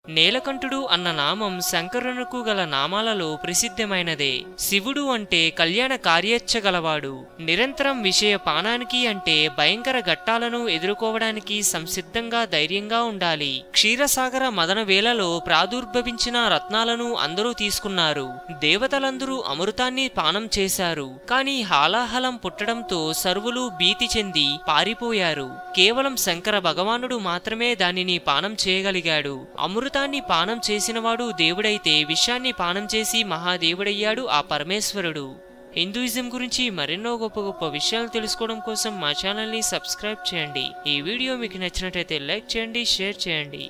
నీలకంఠుడు అన్న నామం శంకరునకు గల నామాలలో ప్రసిద్ధమైనదే. శివుడు అంటే కళ్యాణ కార్యేచ్ఛగలవాడు. నిరంతరం విషయ పానానికి అంటే భయంకర ఘట్టాలను ఎదుర్కోవడానికి సంసిద్ధంగా ధైర్యంగా ఉండాలి. క్షీరసాగర మదన వేళలో ప్రాదుర్భవించిన రత్నాలను అందరూ తీసుకున్నారు. దేవతలందరూ అమృతాన్ని పానం చేశారు. కాని హాలాహలం పుట్టడంతో సర్వులు భీతి చెంది పారిపోయారు. కేవలం శంకర భగవానుడు మాత్రమే దానిని పానం చేయగలిగాడు. అమృతాన్ని పానం చేసినవాడు దేవుడైతే విషాన్ని పానం చేసి మహాదేవుడయ్యాడు ఆ పరమేశ్వరుడు. హిందూయిజం గురించి మరెన్నో గొప్ప గొప్ప విషయాలు తెలుసుకోవడం కోసం మా ఛానల్ని సబ్స్క్రైబ్ చేయండి. ఈ వీడియో మీకు నచ్చినట్లయితే లైక్ చేయండి, షేర్ చేయండి.